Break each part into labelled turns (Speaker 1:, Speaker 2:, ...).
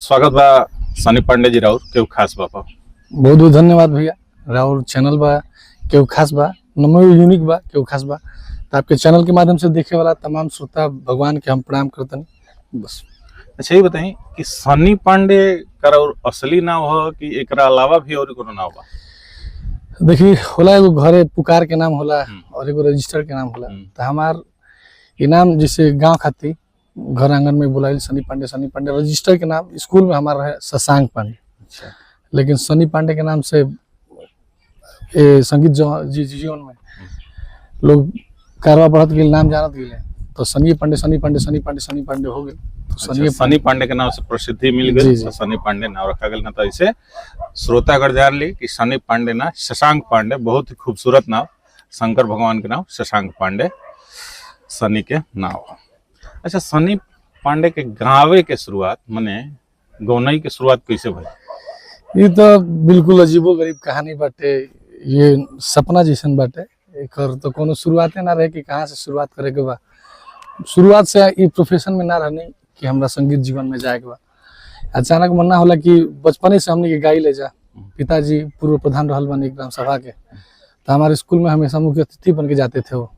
Speaker 1: स्वागत बा सनी पांडे जी राउर केहू खास बापा।
Speaker 2: बहुत बहुत धन्यवाद भैया। राउर चैनल बा केहू खास बा, नमो यूनिक बा केहू खास बा। तो आपके चैनल के माध्यम से देखे वाला तमाम श्रोता भगवान के हम प्रणाम करतनी बस।
Speaker 1: अच्छा ये बताई कि सनी पांडे का राउर असली नाम हो कि एकरा अलावा भी और कोनो नाम बा?
Speaker 2: देखिए होला एगो घरे पुकार के नाम होला और एगो रजिस्टर के नाम होला। तो हमार इनाम जैसे गांव खाती घर आंगन में बुलाइल सनी पांडे रजिस्टर के नाम स्कूल में हमारा है शशांक पांडे।
Speaker 1: अच्छा।
Speaker 2: लेकिन सनी पांडे के नाम से संगीत जीवन में लोग कारवा बढ़त गए, नाम जानत गए तो सनी पांडे हो गए। तो
Speaker 1: सनी पांडे के नाम से प्रसिद्धि मिल गई तो सनी पांडे नाम रखा गया। ना तो ऐसे श्रोता अगर जान ली कि सनी पांडे ना शशांक पांडे, बहुत ही खूबसूरत नाम, शंकर भगवान के नाम शशांक पांडे सनी के नाम। अच्छा, सनी पांडे के गावे के शुरुआत माने गौनई के शुरुआत कैसे भई?
Speaker 2: ये तो बिल्कुल अजीबो गरीब कहानी बाटे, ये सपना जैसन बाटे। एकर तो कोनो शुरुआते ना रहे कि कहाँ से शुरुआत करे के बा। शुरुआत से ये प्रोफेशन में ना रहने कि हमरा संगीत जीवन में जाए के बा। अचानक मन्ना होला कि बचपने से हमने के गाई ले जा। पिताजी पूर्व प्रधान रहल बने ग्राम सभा के, तो हमारे स्कूल में हमेशा मुख्य अतिथि बन के जाते थे वो।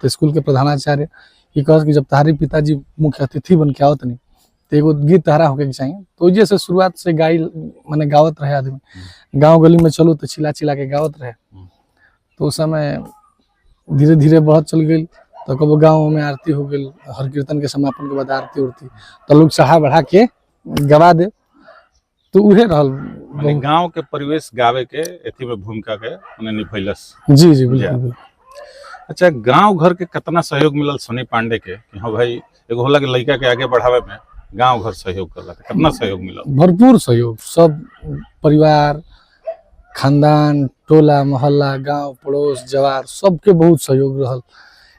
Speaker 2: तो स्कूल के प्रधानाचार्य ये कह कि जब तुम्हारे पिताजी मुख्य अतिथि बन के आवत नहीं तो एगो गीत तहरा होके चाहिए। तो जैसे शुरुआत से गाई माने गावत रहे आदमी, गांव गली में चलो तो चिल्ला चिल्ला के गावत रहे। तो उस समय धीरे धीरे बढ़त चल गई। तो कब गाँव में आरती हो गई, हर कीर्तन के समापन के बाद आरती उड़ती तो लोग चढ़ा बढ़ा के गवा दे। तो उहे रहल
Speaker 1: गांव के परिवेश गावे के एथी में भूमिका के माने निभैलस।
Speaker 2: जी जी बिल्कुल।
Speaker 1: अच्छा, गांव घर के कितना सहयोग मिलल सनी पांडे के कि हाँ भाई एगो होला कि लड़का के आगे बढ़ावे में गांव घर सहयोग करला, कितना सहयोग मिलल?
Speaker 2: भरपूर सहयोग, सब परिवार, खानदान, टोला मोहल्ला, गांव पड़ोस, जवार सबके बहुत सहयोग रहल।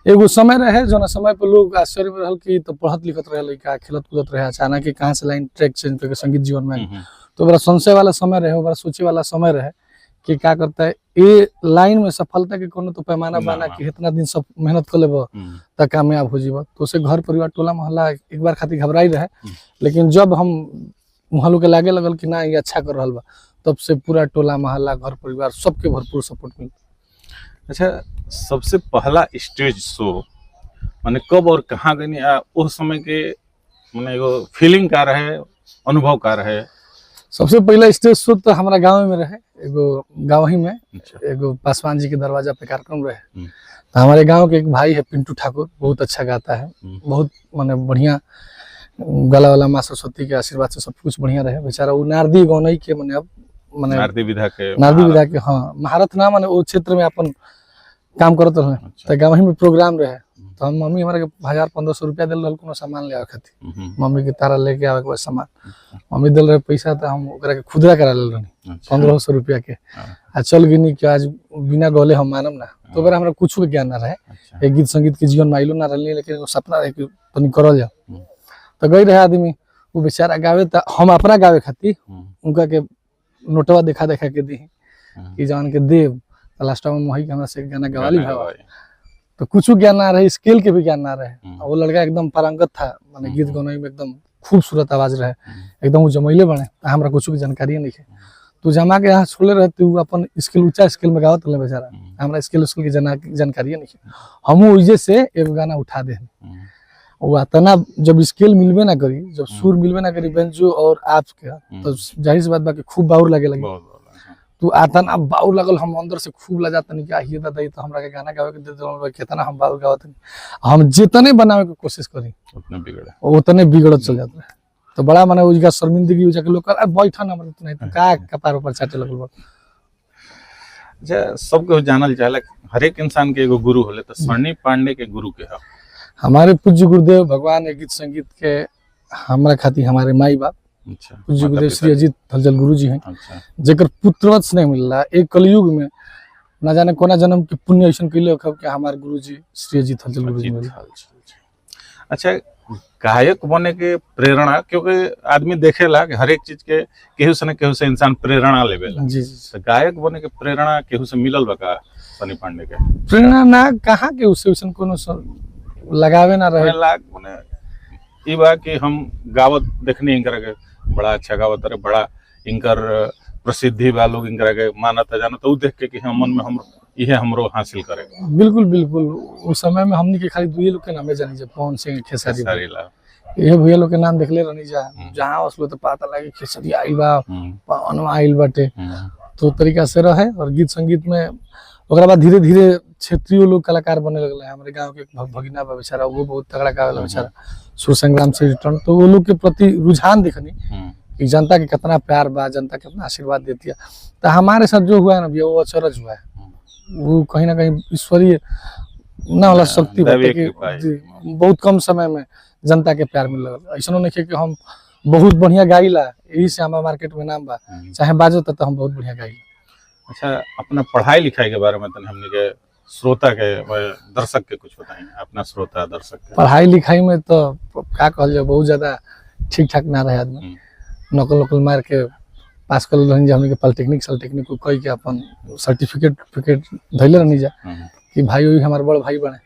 Speaker 2: एगो समय रहे जो ना समय पे लोग आश्चर्य में रहल कि तो पढ़त लिखत रहे लड़का, खेलत कूदत रहे, अचानक कहाँ से लाइन ट्रैक चेंज करके संगीत जीवन में। तो बड़ा संशय वाला समय रहे, बड़ा सोचे वाला समय रहे कि क्या करता है ये लाइन में सफलता के कोनो तो पैमाना बना कि इतना दिन सब मेहनत कर लेबो तक कामयाब हो जीव। तो उसे घर परिवार टोला मोहल्ला एक बार खातिर घबराई रहे, लेकिन जब हम मोहल्लों के लागे लगल कि ना ये अच्छा कर रहा बा, तब से पूरा टोला मोहल्ला घर परिवार सबके भरपूर सपोर्ट मिल।
Speaker 1: अच्छा, सबसे पहला स्टेज शो माने कब और कहाँ गई उस समय के माने एगो फीलिंग का रहे, अनुभव का रहे?
Speaker 2: सबसे पहला स्टेज शो तो हमारा गांव में रहे, एगो गाँव ही में। अच्छा। एगो पासवान जी के दरवाजा पे कार्यक्रम रहे। तो हमारे गांव के एक भाई है पिंटू ठाकुर, बहुत अच्छा गाता है, बहुत माने बढ़िया गला वाला, माँ सरस्वती के आशीर्वाद से सब कुछ बढ़िया रहे। बेचारा वो नारदी गौनई के माने अब माने नारदी विधा के हाँ महारथ ना माने वो क्षेत्र में अपन काम करत रहे। अच्छा। तो गाँव ही में प्रोग्राम रहे। तो हम मम्मी हमारे 1000-1500 रुपया दिल रहा कोनो सामान ले आवे खातिर, मम्मी के तारा लेके आवे के बाद सामान मम्मी दिल रहे पैसा, तो हम ओकरा के खुदरा करा ले रही 1500 रुपया के। आ चल गई कि आज बिना गौले हम मानम ना। तो ओकरा हमरा कुछ के ज्ञान ना रहे, एक गीत संगीत के जीवन में आइलो ना रही, लेकिन वो सपना रहे कि तनी करल जाओ। तो गई रहे आदमी, वो बेचारा गावे, तो हम अपना गावे खातिर उनका के नोटवा देखा के दी कि जान के देव लास्ट में मोही के हमरा से गाना गवाली भाव। तो कुछ ज्ञान ना रहे, स्केल के भी ज्ञान ना रहे। वो लड़का एकदम पारंगत था, माने गीत गौनई में एकदम खूबसूरत आवाज रहे, एकदम वो जमैले बने। हमरा कुछ की जानकारी नहीं है। तो जमा के यहाँ छोड़े रहते हुए अपन स्केल ऊंचा स्केल में गावत रहे बेचारा, हमरा स्केल की जानकारी नहीं है। हम वजह से एक गाना उठा दे वो तना जब स्केल मिलबे ना करी, जब सुर मिलबे ना करी बेंजो और आप के, तो जाहिर सी बात बा कि खूब बाउर लगे लगे। तो आतना बाउर लगल, हम अंदर से खूब लजा तनी क्या ये दादा तो हमरा के गाना गावे के दे दो, कितना हम बाउर गावत, हम जितने बनावे के कोशिश करी उतने बिगड़त चल जाता है। तो बड़ा माने उसका शर्मिंदगी हो जाके लोग बैठा ना नहीं तो का कपार ऊपर चाटे लगल बा।
Speaker 1: अच्छा, सबको जानल चाहला हर एक इंसान के एगो गुरु होले, तो सनी पांडे के गुरु के है? हमारे
Speaker 2: पूज्य गुरुदेव भगवान गीत संगीत के हमरा खातिर हमारे माई बाप पूज्य गुरुदेव श्री अजीत हलचल गुरु जी हैं। अच्छा। जेकर पुत्रवत स्नेह मिलला एक कलयुग में ना जाने कोना जन्म के पुण्य ऐसा कैले कि हमारे गुरु जी श्री अजीत हलचल गुरु जी।
Speaker 1: अच्छा, गायक बने के प्रेरणा, क्योंकि आदमी देखेला कि हर एक चीज के केहू से इंसान प्रेरणा लेवेला। जी जी। तो गायक बने के प्रेरणा केहू से मिलल बा का सनी पांडे के?
Speaker 2: प्रेरणा ना कहाँ के उससे वैसन कोनो लगावे ना रहे।
Speaker 1: लाग ई बा कि हम गावत देखनी इनकरा के बड़ा अच्छा गावत रहे, बड़ा इनकर प्रसिद्धि बा, लोग इनकरा के मानता जानता, उ देख के कि हम मन में हम इहे हमरो हासिल करेगा।
Speaker 2: बिल्कुल बिल्कुल। उस समय में हमनी के खाली दुए लोग के नामे जानी जा, पवन सिंह, खेसारी भैया।
Speaker 1: खेसारी लाल।
Speaker 2: ये भैया लोग के नाम देखले रहनी जा, जहाँ उसलो तो पता लगे खेसारी आइल बा, पवन आइल बाटे, तो तरीका से रहे। और गीत संगीत में ओकरा बाद धीरे धीरे क्षेत्रीय लोग कलाकार बने लगले। हमारे गांव के एक भगिना बा बेचारा, वो बहुत तगड़ा गावेला बेचारा, सुर संग्राम से रिटर्न। तो वो लोग के प्रति रुझान देखनी कि जनता के कितना प्यार बा, जनता कितना आशीर्वाद देती है। तो हमारे साथ जो हुआ है ना भैया, वो अचरज हुआ है। वो कहीं ना कहीं ईश्वरीय ना वाला शक्ति बाटे कि बहुत कम समय में जनता के प्यार मिल लगल। ऐसा नहीं कि हम बहुत बढ़िया गाइला, यही से हमारा मार्केट में नाम बा, चाहे बाजो तो हम बहुत बढ़िया गाइला।
Speaker 1: अच्छा, अपना पढ़ाई लिखाई के बारे में तनी हमने के श्रोता के दर्शक के कुछ बताएं, अपना श्रोता दर्शक के।
Speaker 2: पढ़ाई लिखाई में तो क्या कहल जाए, बहुत ज्यादा ठीक ठाक ना रहे आदमी, नकल नकल मार के पास कर रहनी जा। हमने के पॉलिटेक्निक सॉलिटेक्निक को कह के अपन सर्टिफिकेट धैले रहनी जा कि भाई वही हमारे बड़ भाई बने,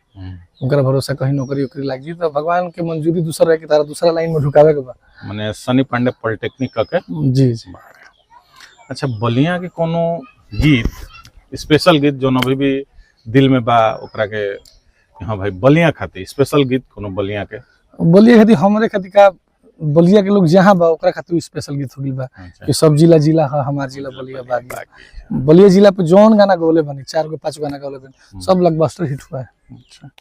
Speaker 2: उनका भरोसा कहीं नौकरी वोकरी लग जी, तो भगवान के मंजूरी दूसरा रहे कि तारा दूसरा लाइन में ढुकावे के बा।
Speaker 1: माने सनी पांडे पॉलिटेक्निक का के।
Speaker 2: जी जी।
Speaker 1: अच्छा, बलिया के कोनो गीत, स्पेशल गीत जो अभी भी दिल में बा, ओकरा के हाँ भाई बलिया खातिर स्पेशल गीत कोनो बलिया के?
Speaker 2: बलिया खातिर हमरे खातिर का, बलिया के लोग जहाँ बा ओकरा खातिर स्पेशल गीत हो गइल बा कि सब जिला जिला है हमार जिला बलिया बागी। बलिया जिला पे जौन गाना गौले बनी, 4 गो 5 गाना गौले बनी, सब ब्लॉकबस्टर हिट हुआ है।